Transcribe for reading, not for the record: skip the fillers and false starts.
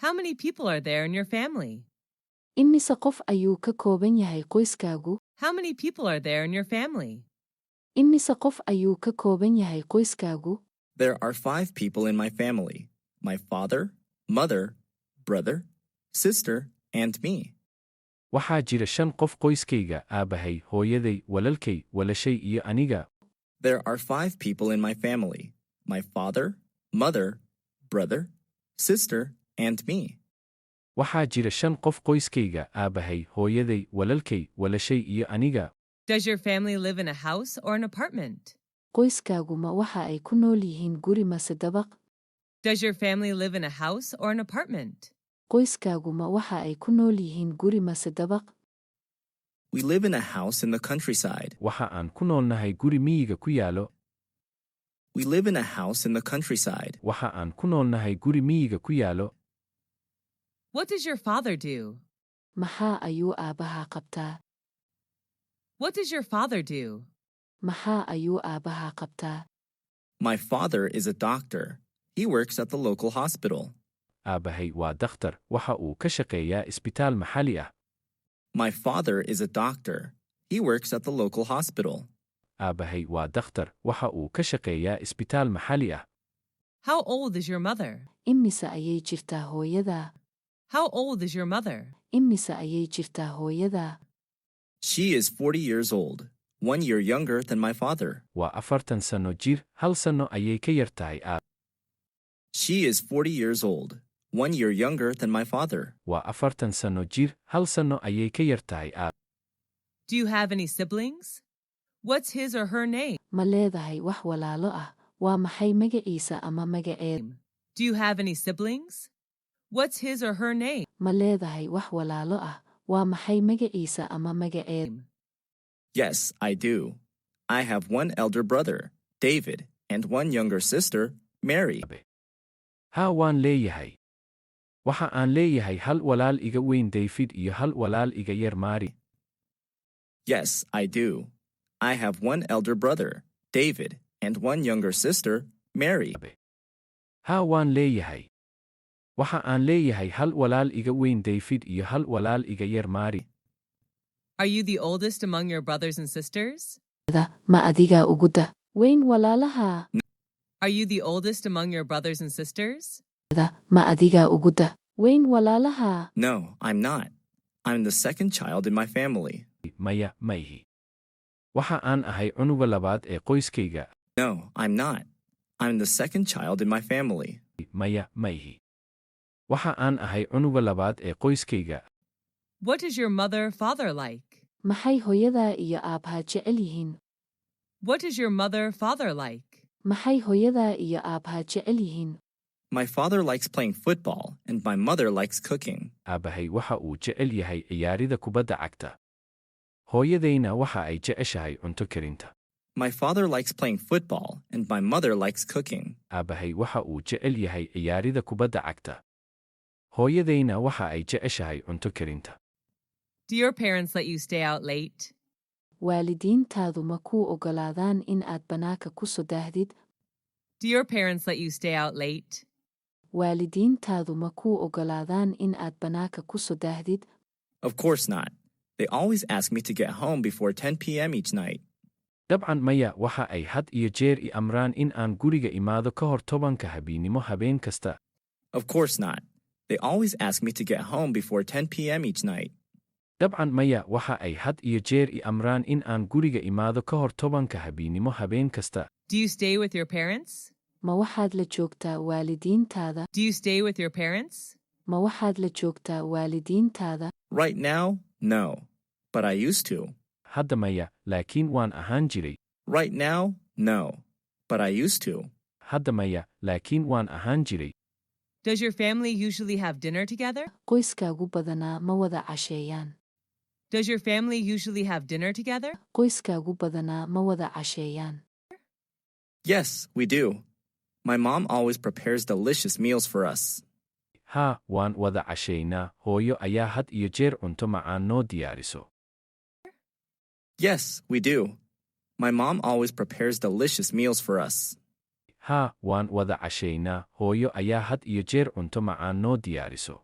How many people are there in your family? Immisa qof ayuu ka kooban yahay qoyskaagu? How many people are there in your family? Immisa qof ayuu ka kooban yahay qoyskaagu? There are 5 people in my family. My father, mother, brother, sister, and me. Waxaa jira 5 qof qoyskayga, aabahay, hooyaday, walalkay, walashay iyo aniga. There are 5 people in my family. My father, mother, brother, sister, and me. Waxaa jira 5 qof qoyskayga, aabahay, hooyaday, walalkay, walashay iyo aniga. Does your family live in a house or an apartment? Qoyskaagu ma waxa ay ku nool yihiin guri mase dabaq? Does your family live in a house or an apartment? Qoyskaagu ma waxa ay ku nool yihiin guri mase dabaq? We live in a house in the countryside. Waxa aan ku noolnahay guri miyiga ku yaalo. We live in a house in the countryside. Waxa aan ku noolnahay guri miyiga ku yaalo. What does your father do? Maxaa ayuu aabaha qabtaa? What does your father do? Maxaa ayuu aabaha qabtaa? My father is a doctor. He works at the local hospital. Aabahay waa dhakhtar, waxa uu ka shaqeeyaa isbitaal maxalli ah. My father is a doctor. He works at the local hospital. Aabahay waa dhakhtar, waxa uu ka shaqeeyaa isbitaal maxalli ah. How old is your mother? Immisa ayay jirtaa hooyadaa? How old is your mother? Immisa ayay jirtaa hooyadaa? She is 40 years old, 1 year younger than my father. Waa 40 sano jir, 1 sano ayay ka yartahay aab. She is 40 years old, 1 year younger than my father. Waa 40 sano jir, 1 sano ayay ka yartahay aab. Do you have any siblings? What's his or her name? Ma leedahay wax walaalo ah? Waa maxay magaciisa ama magaceed? Do you have any siblings? What's his or her name? Ma leedahay wax walaalo ah? Waa maxay magaciisa ama magaceed? Yes, I do. I have 1 elder brother, David, and 1 younger sister, Mary. Haa waan leeyahay. Waxa aan leeyahay hal walaal iga weyn David iyo hal walaal iga yar Mary. Yes, I do. I have 1 elder brother, David, and 1 younger sister, Mary. Haa waan leeyahay. Waxa aan leeyahay hal walaal iga weyn David iyo hal walaal iga yar Mary. Are you the oldest among your brothers and sisters? Ma adiga ugu da weyn walaalaha? Are you the oldest among your brothers and sisters? Ma adiga ugu da weyn walaalaha? No, I'm not. I'm the second child in my family. Maya, maihi. Waxa aan ahay cunuga labaad ee qoyskayga. No, I'm not. I'm the second child in my family. Maya, maihi. Waxa aan ahay cunuga labaad ee qoyskayga. What is your mother, father like? Maxay hooyadaa iyo aabbaha jecel yihiin? What is your mother, father like? Maxay hooyadaa iyo aabbaha jecel yihiin? My father likes playing football, and my mother likes cooking. Aabahay waxa uu jecel yahay ciyaarida kubadda cagta. Hooyadayna waxa ay jeceshahay cunto karinta. My father likes playing football, and my mother likes cooking. Aabahay waxa uu jecel yahay ciyaarida kubadda cagta. Hooyadayna waxa ay jeceshahay cunto karinta. Do your parents let you stay out late? Waalidiintaadu ma kuu ogolaadaan in aad bannaanka ku soo daahdid? Do your parents let you stay out late? Waalidiintaadu ma kuu ogolaadaan in aad bannaanka ku soo daahdid? Of course not. They always ask me to get home before 10 p.m. each night. Dabcan maya waxa ay had iyo jeer I amraan in aan guriga imaado ka hor 10 habeenimo habeen kasta. Of course not. They always ask me to get home before 10 p.m. each night. Dabcan maya waxa ay had iyo jeer I amraan in aan guriga imaado ka hor 10 habeenimo habeen kasta. Do you stay with your parents? Ma waxaad la joogtaa waalidiintaada? Do you stay with your parents? Ma waxaad la joogtaa waalidiintaada? Right now, no. But I used to. Hadda maya, laakiin waan ahaan jiray. Right now, no. But I used to. Hadda maya, laakiin waan ahaan jiray. Does your family usually have dinner together? Qoyskaagu badanaa ma wada casheeyaan? Does your family usually have dinner together? Qoyskaagu badanaa ma wada casheeyaan? Yes, we do. My mom always prepares delicious meals for us. Haa, waan wada casheynaa, hooyo ayaa had iyo jeer cunto macaan noo diyaariso. Yes, we do. My mom always prepares delicious meals for us. Haa, waan wada cashaynaa, hooyo ayaa had iyo jeer cunto macaan noo diyaariso.